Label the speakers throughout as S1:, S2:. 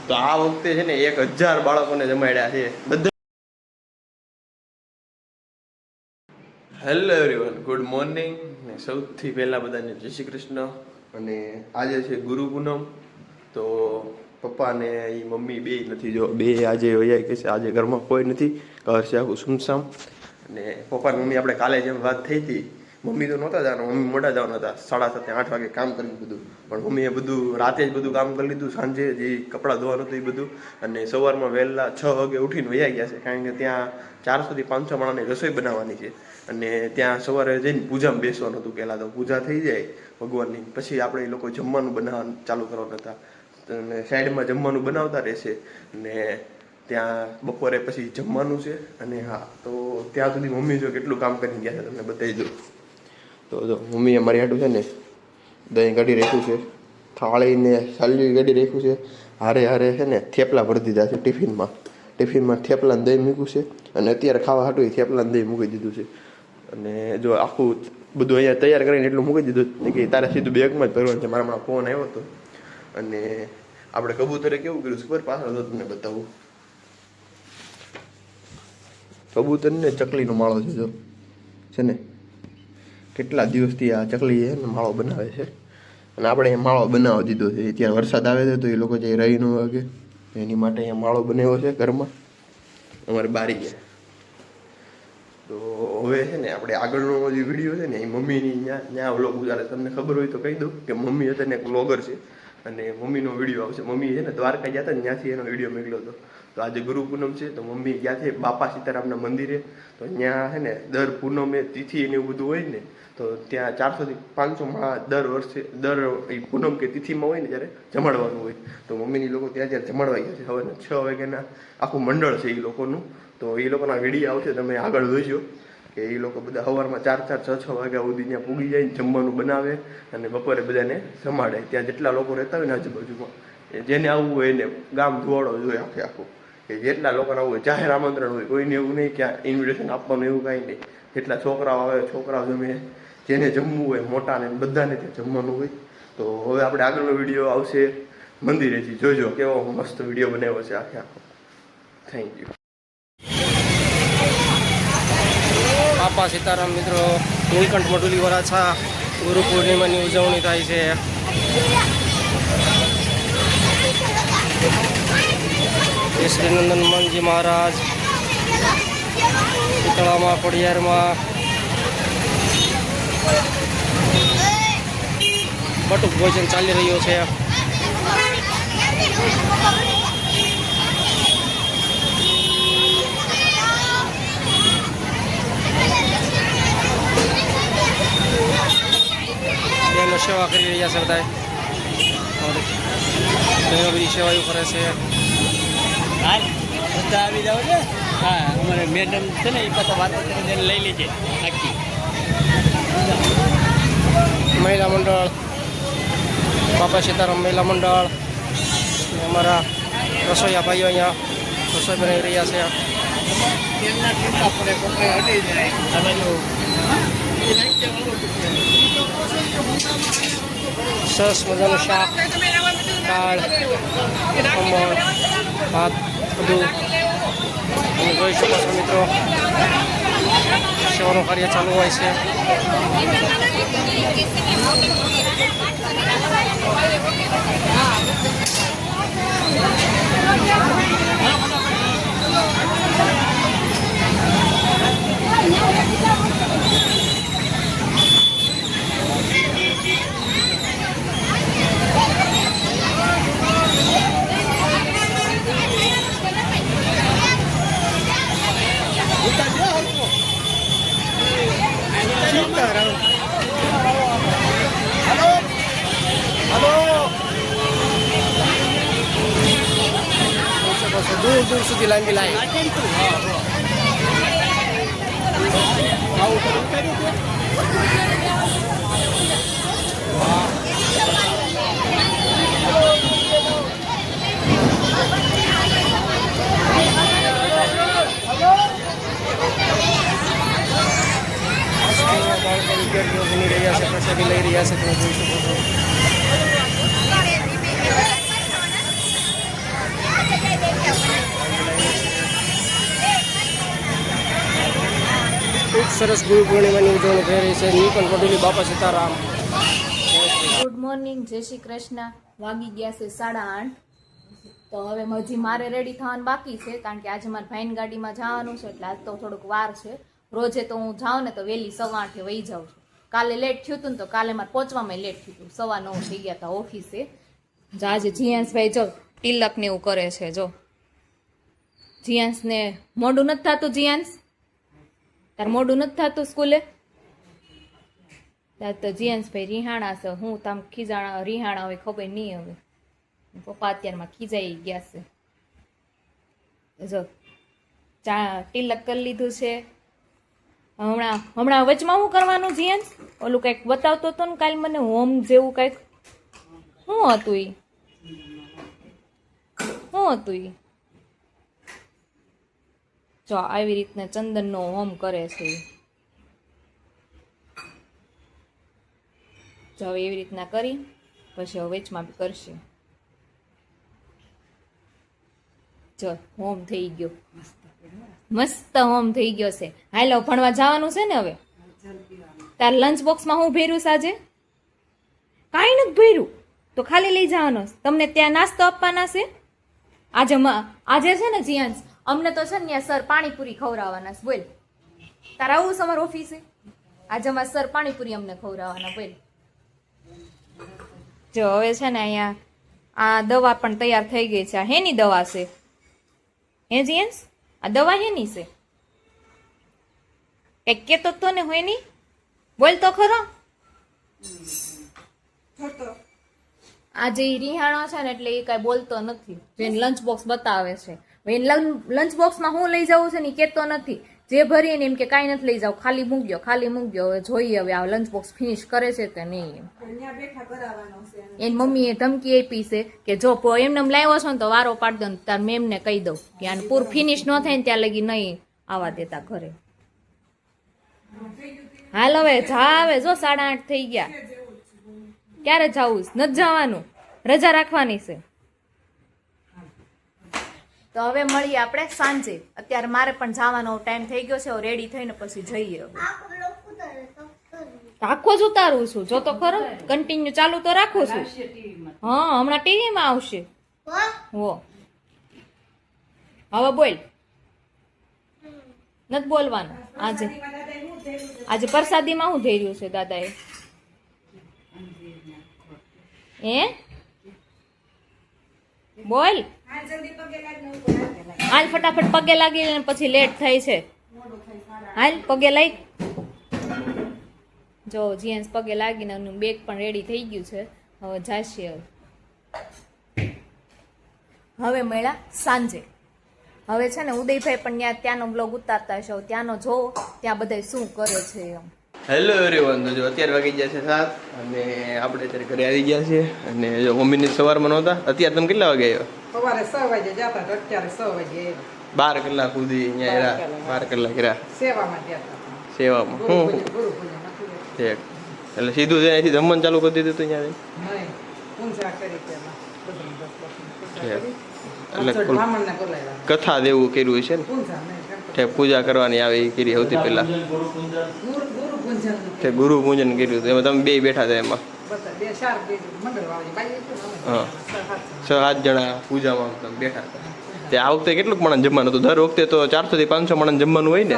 S1: તો આ વખતે છે ને 1000 બાળકોને જમાડ્યા છે બધા. Hello everyone, good morning. ને સૌથી પહેલાં બધાને જય શ્રી કૃષ્ણ. અને આજે છે ગુરુ પૂનમ. તો પપ્પા ને એ મમ્મી બે નથી, જો બે આજે વૈયા કે છે, આજે ઘરમાં કોઈ નથી, ઘર છે આખું સુમસામ. અને પપ્પા મમ્મી આપણે કાલે જેમ વાત થઈ હતી, મમ્મી તો નહોતા જવાના, મમ્મી મોટા જવાના હતા, 7:30 8 વાગે કામ કરી બધું. પણ મમ્મીએ બધું રાતે જ બધું કામ કરી લીધું, સાંજે જે કપડાં ધોવાનું હતું એ બધું. અને સવારમાં વહેલા 6 વાગે ઉઠીને વૈયા ગયા છે, કારણ કે ત્યાં 400 થી 500 માણસની રસોઈ બનાવવાની છે. અને ત્યાં સવારે જઈને પૂજામાં બેસવાનું હતું. પહેલાં તો પૂજા થઈ જાય ભગવાનની, પછી આપણે એ લોકો જમવાનું બનાવવાનું ચાલુ કરવાના હતા. અને સાઈડમાં જમવાનું બનાવતા રહેશે. અને ત્યાં બપોરે પછી જમવાનું છે. અને હા, તો ત્યાં સુધી મમ્મી જો કેટલું કામ કરી ગયા છે તમને બતાવી દઉં. તો જો મમ્મીએ મારી હાટું છે ને દહીં કાઢી રાખ્યું છે, થાળીને સાલી કાઢી રાખ્યું છે, હારે હારે છે ને થેપલા ભરી દીધા છે ટિફિનમાં થેપલાને દહીં મૂક્યું છે. અને અત્યારે ખાવા હાટું થેપલાને દહીં મૂકી દીધું છે. અને જો આખું બધું અહીંયા તૈયાર કરીને એટલું મૂકી દીધું કે તારે સીધું બેગમાં જ ભરવાનું છે. મારા હમણાં ફોન આવ્યો હતો. અને આપણે કબૂતરે કેવું કર્યું ખબર, પાછળ તો તમને બતાવું. કબૂતરને ચકલીનો માળો છે, જો છે ને કેટલા દિવસથી આ ચકલી છે ને માળો બનાવે છે. અને આપણે અહીંયા માળો બનાવવા દીધો છે. ત્યાં વરસાદ આવે છે તો એ લોકો જે રહી ન વાગે એની માટે અહીંયા માળો બનાવ્યો છે ઘરમાં, અમારે બારી ગયા. તો હવે છે ને આપણે આગળનો જે વિડીયો છે ને એ મમ્મીની ત્યાં વ્લોગ ઉતારે. તમને ખબર હોય તો કહી દઉં કે મમ્મી અત્યારે એક વ્લોગર છે અને મમ્મીનો વિડીયો આવશે. મમ્મી છે ને દ્વારકા ગયા હતા ને, ત્યાંથી એનો વિડીયો મોકલ્યો હતો. તો આજે ગુરુ પૂનમ છે તો મમ્મી ગયા છે બાપા સીતારામના મંદિરે. તો ત્યાં છે ને દર પૂનમે તિથિ ને એવું બધું હોય ને, તો ત્યાં 400 થી 500 માં દર વર્ષે એ પૂનમ કે તિથિમાં હોય ને ત્યારે જમાડવાનું હોય. તો મમ્મીની લોકો ત્યાં જ્યારે જમાડવા ગયા છે, હવે 6 વાગ્યાના આખું મંડળ છે એ લોકોનું. તો એ લોકોના વિડીયો આવશે, તમે આગળ જોઈજો કે એ લોકો બધા સવારમાં 4 6 વાગ્યા સુધી ત્યાં પૂગી જાય, જમવાનું બનાવે અને બપોરે બધાને જમાડે. ત્યાં જેટલા લોકો રહેતા હોય ને આજુબાજુમાં, જેને આવવું હોય એને ગામ ધોવાડો જોઈએ આખું, કે જેટલા લોકોને આવવું હોય જાહેર આમંત્રણ હોય. કોઈને એવું નહીં કે ઇન્વિટેશન આપવાનું, એવું કાંઈ નહીં. જેટલા છોકરાઓ આવે છોકરાઓ જમે, જેને જમવું હોય મોટાને બધાને ત્યાં જમવાનું હોય. તો હવે આપણે આગળનો વિડીયો આવશે મંદિરેથી, જોજો કેવો મસ્ત વિડીયો બનાવ્યો છે આખો. Thank you.
S2: બાપા સીતારામ મિત્રો, નીલકંઠ મઢુલી વરાછા ગુરુ પૂર્ણિમાની ઉજવણી થાય છે. શ્રીનંદન મનજી મહારાજ શીતળામાં ખોડિયારમાં બટુક ભોજન ચાલી રહ્યું છે. બહેનો સેવા કરી રહ્યા છે, બધા બહેનો બધી સેવાઓ કરે છે.
S3: આવી જાવ છે. હા, અમારે મેડમ છે ને એ પાછા વાત કરીને લઈ લેજે આખી.
S2: મહિલા મંડળ, બાપા સીતારામ મહિલા મંડળ, અમારા રસોઈયા ભાઈઓ અહીંયા રસોઈ બનાવી રહ્યા છે. સરસ મજાનું શાક, દાળ, ખમણ, ભાત બધું તમે જોઈ શકો છો મિત્રો. સેવાનું કાર્ય ચાલુ હોય છે. દૂર દૂર સુધી લાંબી લાઈન. વિદ્યાર્થીઓ બની રહ્યા છે, પ્રસાદી લઈ રહ્યા છે, તમે જોઈ શકો છો. સરસ ગુરુ પૂર્ણિમાની ઉજવણી થઈ રહી છે નીકન કોટલી બાપા સીતારામ.
S4: ગુડ મોર્નિંગ, જય શ્રી કૃષ્ણ. વાગી ગયા છે 8:30. તો હવે હજી મારે રેડી થવાનું બાકી છે, કારણ કે આજે મારા ભાઈની ગાડીમાં જવાનું છે, એટલે આજ તો થોડુંક વાર છે. રોજે તો હું જાઉં ને તો વહેલી 8:15 વહી જાઉં છું. કાલે લેટ થયું હતું ને તો કાલે મારે પહોંચવામાં લેટ થયું હતું, 9:15 થઈ ગયા હતા ઓફિસે. જો આજે જીયાંશભાઈ જો તિલક ને એવું કરે છે. જો જીયાંશને મોડું નથી થતું. જીયાંશ, તાર મોડું નથી થતું સ્કૂલે? ત્યાં તો જીયાંશભાઈ રિહાણા છે. હું તમ ખીજાણા રિહાણા હવે ખબર નહીં. હવે પપ્પા અત્યારમાં ખીજાઈ ગયા છે. જો તિલક કરી લીધું છે. હમણાં વચમાં શું કરવાનું જીયાંશ? ઓલું કંઈક બતાવતો હતો ને કાલ મને, હોમ જેવું કંઈક. શું હતું ઈ? શું હતું ઈ? જો આવી રીતના ચંદનનો હોમ કરે છે. જો હવે એવી રીતના કરી પછી હવે વેચમાં બી કરશે. જો હોમ થઈ ગયો, મસ્ત હોમ થઈ ગયો છે. હાલો ભણવા જવાનું છે ને હવે? તાર લંચ બોક્સમાં હું ભર્યું છે આજે? કાંઈ નથી ભર્યું તો ખાલી લઈ જવાનો. તમને ત્યાં નાસ્તો આપવાના છે આજે છે ને જીયાંશ? અમને તો છે ને ત્યાં સર પાણીપુરી ખવડાવવાના છે. બોલ, તાર આવું છે અમારા ઓફિસે? આજે અમારા સર પાણીપુરી અમને ખવડાવવાના. બોલ. જો હવે છે ને અહીંયા આ દવા પણ તૈયાર થઈ ગઈ છે. આ હેની દવા છે? હે જીયાંશ, આ દવા હેની છે? કંઈક કેતો તો ને હોય ની? બોલ તો ખરો. આજે રિહાણો છે ને એટલે એ કઈ બોલતો નથી. એને લંચ બોક્સ બતાવે છે. લંચ બોક્સમાં હું લઈ જવું છે ને એ કેતો નથી. જે ભરીએ ને એમ કે કાંઈ નથી લઈ જાવ, ખાલી મૂકજો ખાલી મૂકજો. હવે જોઈએ હવે આ લંચ બોક્સ ફિનિશ કરે છે કે નહીં. એની મમ્મીએ ધમકી આપી છે કે જો એમને લાવ્યો છો ને તો વારો પાડ દો ને તાર મેમને કહી દઉં કે આને પૂર ફિનિશ ન થાય ને ત્યાં લગી નહીં આવવા દેતા ઘરે. હાલ હવે જા, હવે જો 8:30 થઈ ગયા. ક્યારે જવું? નથી જવાનું, રજા રાખવાની છે. તો હવે મળીએ આપણે સાંજે. અત્યારે મારે પણ જવાનો ટાઈમ થઈ ગયો છે. રેડી થઈને પછી જઈએ. આખો જ ઉતારું છું, જો તો ખરો. કન્ટિન્યુ ચાલુ તો રાખું છું. હા, હમણાં ટીવીમાં આવશે. હો હવે બોલ. નથી બોલવાનું. આજે પ્રસાદીમાં શું થઈ રહ્યું છે દાદાએ? બોલ. હાલ ફટાફટ પગે લાગી, પછી લેટ થાય છે. હાલ પગે લાગ. જો જીન્સ પગે લાગીને બેગ પણ રેડી થઈ ગયું છે. હવે જાશે. હવે મળ્યા સાંજે. હવે છે ને ઉદયભાઈ પણ ત્યાંનો બ્લોગ ઉતારતા હશે. ત્યાંનો જો ત્યાં બધા શું કરે છે એમ.
S1: Hello everyone. તો જો અત્યારે વાગી ગયા છે 7 અને આપણે અત્યારે ઘરે આવી ગયા છીએ. અને જો મમ્મીની સવારમાં નહોતા. અત્યારે તમે કેટલા વાગે આવ્યા?
S5: સવારે 6 વાગે જતા તો અત્યારે 6 વાગે
S1: 12 કલાક સુધી અહીંયા રહ્યા. 12 કલાક રહ્યા
S5: સેવામાં ગયા.
S1: સેવામાં.
S5: ગુરુ પૂજન
S1: ઠીક. એટલે સીધું છે અહીંથી જમવાનું ચાલુ કરી દીધું હતું અહીંયા?
S5: નહીં, પૂજા કરી તેમાં
S1: એટલે કથા દેવું કર્યું છે ને? ઠીક. પૂજા કરવાની આવે એ કરી સૌથી પહેલા. ગુરુ પૂજન કર્યું હતું. એમાં તમે બે બેઠા હતા એમાં? હા, 6-7 જણા પૂજામાં તમે બેઠા હતા. તે આ વખતે કેટલુંક માણસ જમવાનું હતું? દર વખતે તો 400 થી 500 માણસ જમવાનું હોય ને?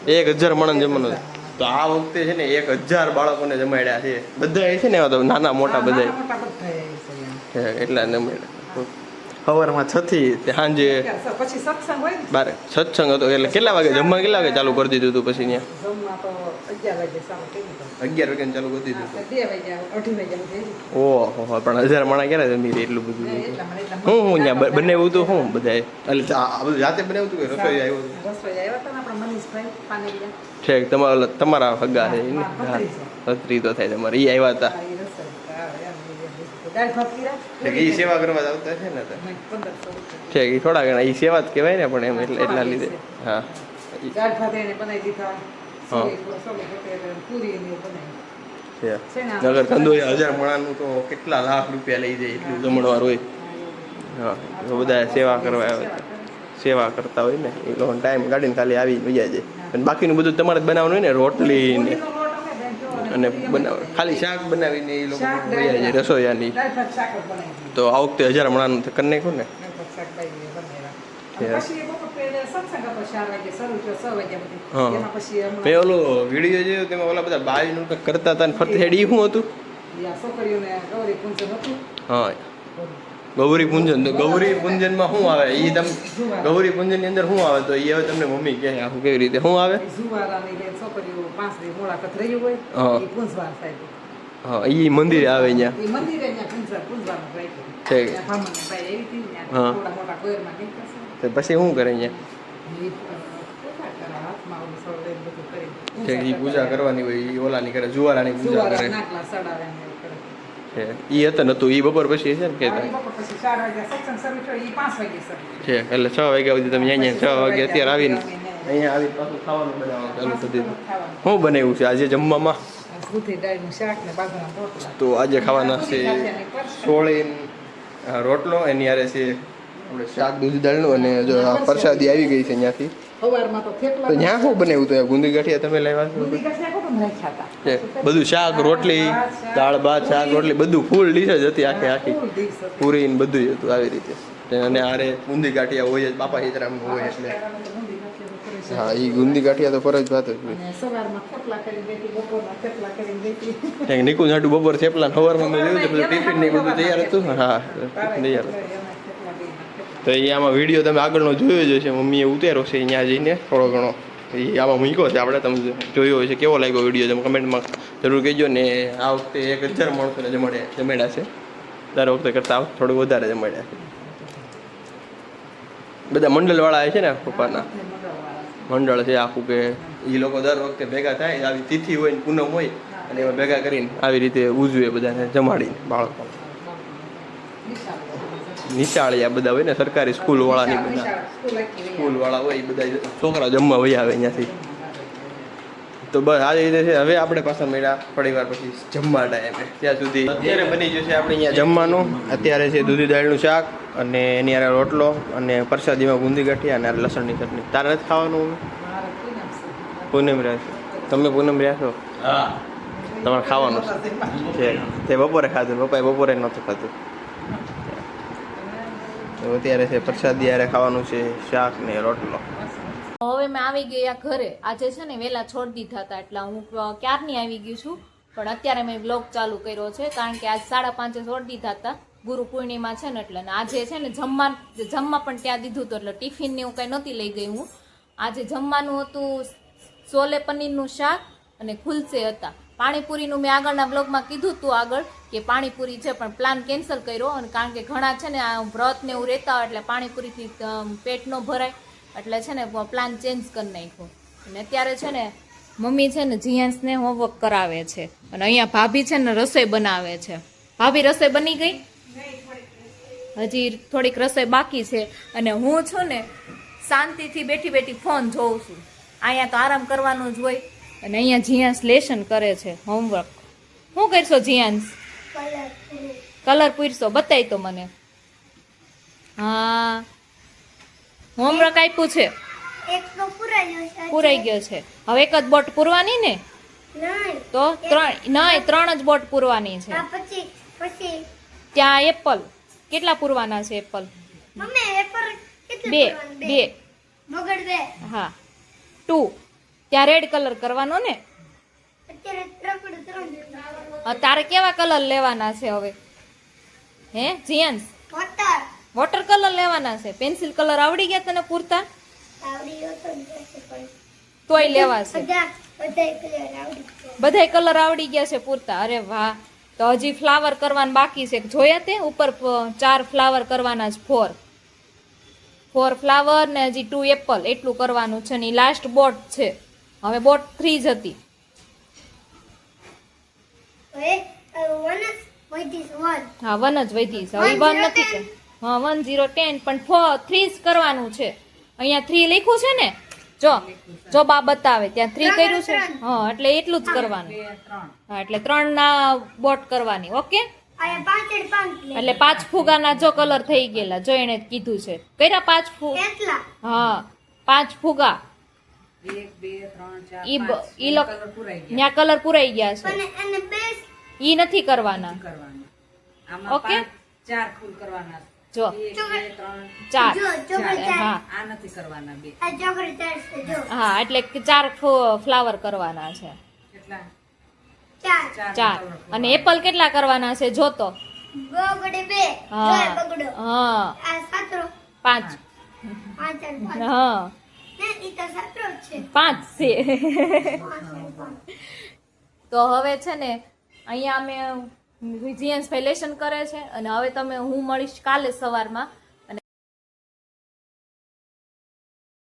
S1: 1000 માણસ જમવાનું. તો આ વખતે છે ને 1000 બાળકોને જમાડ્યા છે. બધા છે ને નાના મોટા બધા એટલા જમાડ્યા. સવારમાં 6 થી સાંજે 12 સત્સંગ હતો. એટલે કેટલા વાગે જમવાનું કેટલા વાગે ચાલુ કરી દીધું હતું? પછી ત્યાં 11 વાગે ચાલુ કરી દીધું. ઓહો, પણ 1000 માણસ ક્યારે જમી રહી? એટલું બધું હું ત્યાં બનાવ્યું હતું? શું બધા એટલે આ બધું જાતે બનાવ્યું હતું કે રસોઈ આવ્યો હતું? ઠીક. તમારા હગા છે ને? છત્રી તો થાય તમારે. એ આવ્યા હતા. એ સેવા કરવા આવતા છે ને? ઠીક. એ થોડા ઘણા એ સેવા જ કહેવાય ને, પણ એમ એટલા લીધે. હા, નગર કંદોઈ 1000 માણસનું તો કેટલા લાખ રૂપિયા લઈ જાય એટલું જમણવાર હોય. હા, બધા સેવા કરવા આવે. સેવા કરતા હોય ને એ લોકોને ટાઈમ કાઢીને ખાલી આવી વૈયા જાય અને બાકીનું બધું તમારે જ બનાવવાનું હોય ને રોટલી ને
S5: પૂરીનો લોટ અમે બેન જો
S1: અને બનાવ ખાલી શાક બનાવીને એ લોકો વૈયા જાય રસોઈયાની
S5: દાળ ભાત શાક જ બનાવી દીધું.
S1: તો આ વખતે 1000 મણાનું કરી નાખ્યું ને
S5: દાળ ભાત શાક બનાવ્યા.
S1: Yes.
S5: અને પછી એ બપોર પહેલા સત્સંગ હતો 4 વાગે શરૂ થયો 6 વાગ્યા સુધી.
S1: હા.
S5: એમાં પછી હમણાં
S1: મેં ઓલો વિડીયો જોયો તેમાં ઓલા બધા બાવીનું કંઈક કરતા હતા ને ફરતે હેડી શું હતું
S5: આ છોકરીઓને ગૌરી પૂંજન હતું.
S1: હા ગૌરી પૂંજન તો ગૌરી પૂંજનમાં શું આવે એ તમે ગૌરી પૂંજનની અંદર શું આવે તો એ હવે તમને મમ્મી કહે આખું કેવી રીતે શું આવે
S5: એ જુવારાની જે છોકરીઓ 5 દી મોળાકત રહ્યું હોય
S1: હા.
S5: એ પૂંજવા સાહેબ.
S1: હા એ મંદિરે આવે અહીંયા
S5: એ મંદિરે ત્યાં પૂંજવાનું રાખ્યું.
S1: ઠીક.
S5: ત્યાં બ્રાહ્મણની બાઈ એવી હતી ને
S1: હા.
S5: ત્યાં થોડા મોટા કોયરમાં નીકળશે.
S1: તો પછી શું કરે અહીંયા
S5: એ પૂજા કરે, હાથમાં ઓલું સળ લઈને બધું કરી.
S1: છે એ પૂજા કરવાની હોય એ ઓલાની કરે જુવારાની પૂજા
S5: જુવારા
S1: કરે
S5: નાકલા સડાવે ને એવું કરે.
S1: છે એ હતા નતું એ બપોર પછી છે ને
S5: હા,
S1: કહેતા
S5: એ બપોર પછી 4 વાગ્યા સત્સંગ શરૂ થયો, એ 5 વાગે શરૂ.
S1: છે એટલે 6 વાગ્યા સુધી તમે અહીંયા 6 વાગે અત્યારે આવીને અહીંયા આવી પાછું ખાવાનું બનાવવાનું ચાલુ કરી દીધું શું બનાવ્યું છે આજે જમવામાં
S5: દૂધી દાળનું શાક ને બાજરાના રોટલા.
S1: તો આજે ખાવાના છે સોળીન રોટલો એની હારે છે આપણે શાક દૂધી દાળનું અને જો આ પ્રસાદી આવી ગઈ છે ત્યાંથી
S5: સવારમાં તો થેપલા
S1: તો ત્યાં શું બનાવ્યું હતું ગુંદી ગાંઠિયા તમે લાવ્યા છો
S5: દૂધી ગાંઠિયા કોણ રાખ્યા હતા?
S1: છે બધું શાક રોટલી દાળ ભાત શાક રોટલી બધું ફૂલ ડીશ જ હતી આખી આખી
S5: ફૂલ ડીશ હતી.
S1: પૂરી ને બધું જ હતું આવી રીતે અને આરે ગુંદી ગાંઠિયા હોય જ બાપા સીતારામનું હોય એટલે
S5: દૂધી ગાંઠિયા તો કરે છે.
S1: હા એ ગુંદી ગાંઠિયા તો ફરજ વાત જ હોય
S5: અને સવારમાં થેપલા કરીને બેઠી, બપોરના થેપલા કરીને બેઠી.
S1: ક્યાંક નિકુંજ હાટું બપોર થેપલા સવારમાં મેં જોયું બધું ટિફિન ને બધું તૈયાર હતું હા ટિફિન તૈયાર હતું
S5: એમાં થેપલા બે થેપલા.
S1: તો એ આમાં વિડીયો તમે આગળનો જોયો જ હશે મમ્મીએ ઉતાર્યો છે અહીંયા જઈને થોડો ઘણો એ આમાં મૂક્યો છે આપણે તમે જોયો હોય છે કેવો લાગ્યો વિડીયો તમે કમેન્ટમાં જરૂર કહેજો ને આ વખતે 1000 માણસોને જમાડ્યા છે દર વખતે કરતાં આ થોડું વધારે જમાડ્યા છે બધા મંડળવાળા છે ને પપ્પાના મંડળ છે આખું કે એ લોકો દર વખતે ભેગા થાય આવી તિથિ હોય ને પૂનમ હોય અને એમાં ભેગા કરીને આવી રીતે ઉજવે બધાને જમાડીને બાળકો નિશાળિયા બધા હોય ને સરકારી સ્કૂલવાળાની બધા સ્કૂલવાળા હોય એ બધા છોકરા જમવા વહી આવે અહીંયાથી તો બસ આ રીતે છે હવે આપણે પાછા મળ્યા થોડી વાર પછી જમવા ટાઈમે ત્યાં સુધી અત્યારે બની જશે આપણે અહીંયા જમવાનું અત્યારે છે દૂધી દાળનું શાક અને એની હારે રોટલો અને પ્રસાદીમાં ગુંદી ગાંઠિયા અને હારે લસણની ચટણી તારે નથી ખાવાનું પૂનમ રહ્યા છો તમે પૂનમ રહ્યા છો
S3: હા
S1: તમારે ખાવાનું છે તે બપોરે ખાધું પપ્પાએ બપોરે નહોતું ખાધું તો અત્યારે છે પ્રસાદી હારે ખાવાનું છે શાક ને રોટલો
S4: હવે મેં આવી ગઈ આ ઘરે આજે છે ને વહેલા છોડી દીધા હતા એટલે હું ક્યારની આવી ગઈ છું પણ અત્યારે મેં બ્લોગ ચાલુ કર્યો છે કારણ કે આજ 5:30 છોડી દીધા હતા ગુરુ પૂર્ણિમા છે ને એટલે આજે છે ને જમવા પણ ત્યાં દીધું હતું એટલે ટિફિન ને એવું કંઈ નહોતી લઈ ગઈ હું આજે જમવાનું હતું છોલે પનીરનું શાક અને કુલચે હતા પાણીપુરીનું મેં આગળના બ્લોગમાં કીધું હતું આગળ કે પાણીપુરી છે પણ પ્લાન કેન્સલ કર્યો અને કારણ કે ઘણા છે ને આ વ્રત ને એવું રહેતા હોય એટલે પાણીપુરીથી પેટ ન ભરાય એટલે છે ને પ્લાન ચેન્જ કરી નાખ્યો અને અત્યારે છે ને મમ્મી છે ને જીયાન્સને હોમવર્ક કરાવે છે અને અહીંયા ભાભી છે ને રસોઈ બનાવે છે ભાભી રસોઈ બની ગઈ હજી થોડીક રસોઈ બાકી છે અને હું છું ને શાંતિથી બેઠી બેઠી ફોન જોઉં છું અહીંયા તો આરામ કરવાનું જ હોય અને અહીંયા જીયાન્સ લેશન કરે છે હોમવર્ક શું કરશો જીયાન્સ કલર પૂરશો બતાય તો મને હા હોમવર્ક આપ્યું છે
S6: એક તો
S4: પૂરાઈ ગયો છે હવે એક જ બોટ પૂરવાની ને
S6: નહીં
S4: તો ત્રણ જ બોટ પૂરવાની છે
S6: આ પછી
S4: ત્યાં એપલ કેટલા પૂરવાના છે એપલ
S6: મમ્મી પેપર કેટલું
S4: બે
S6: કરવાનું?
S4: બે
S6: મગર બે
S4: હા 2 ત્યાં રેડ કલર કરવાનો ને
S6: અત્યારે ત્રણ
S4: તારે કેવા કલર લેવાના છે હવે હે જીયાન્સ
S6: વોટર
S4: વોટર કલર લેવાના છે પેન્સિલ કલર આવડી ગયા તને પૂરતા
S6: આવડી ગયો તો જશે પણ
S4: તોય લેવા છે
S6: બધા કલર આવડી ગયા.
S4: બધાય કલર આવડી ગયા છે પૂરતા અરે વાહ તો હજી ફ્લાવર કરવાના બાકી છે જોયા તે ઉપર 4 ફ્લાવર કરવાના છે 4 ફ્લાવર ને હજી 2 એપલ એટલું કરવાનું છે ને લાસ્ટ બોટ છે હવે બોટ 3 જ હતી
S6: હવે વન વધી વન
S4: હા 1 જ વધી છે હવે 1 નથી કે હા 1 0 10 પણ 3 જ કરવાનું છે અહીંયા 3 લખ્યું છે ને જો બા બતાવે ત્યાં 3 કર્યું છે હા એટલે એટલું જ કરવાનું હા એટલે 3 ના બોટ કરવાની ઓકે
S6: અહીંયા 5 અને 5
S4: એટલે 5 ફુગાના જો કલર થઈ ગયેલા, જો એને કીધું છે કર્યા 5 ફૂગ.
S6: કેટલા
S4: હા 5 ફુગા
S5: 1 2 3 4
S4: ઈ
S5: 5
S4: ઈ લોક
S5: કલર પુરાઈ ગયા
S4: ત્યાં કલર પુરાઈ ગયા છે,
S6: અને અને બે
S4: ઈ નથી કરવાના.
S5: કરવાના આમાં
S4: ઓકે.
S5: 4 ફૂલ કરવાના
S4: જો
S5: 1 2 3
S4: 4.
S6: જો ચોકડી ચાર
S4: હા
S5: આ નથી કરવાના બે
S6: આ ચોકડી ચાર છે જો
S4: હા એટલે 4 ફ્લાવર કરવાના છે,
S5: કેટલા
S6: 4
S4: 4. અને એપલ કેટલા કરવાના છે જો તો.
S6: બગડે 2
S4: હા
S6: જો બગડો
S4: હા
S6: આ સાતરો
S4: 5.
S6: 5 અને 5
S4: હા
S6: ને ઈ તો સાતરો જ છે
S4: 5 છે.
S6: 5 અને 5
S4: તો હવે છે ને અહીંયા અમે જીએન્સ લેશન કરે છે, અને હવે તમે હું મળીશ કાલે સવારમાં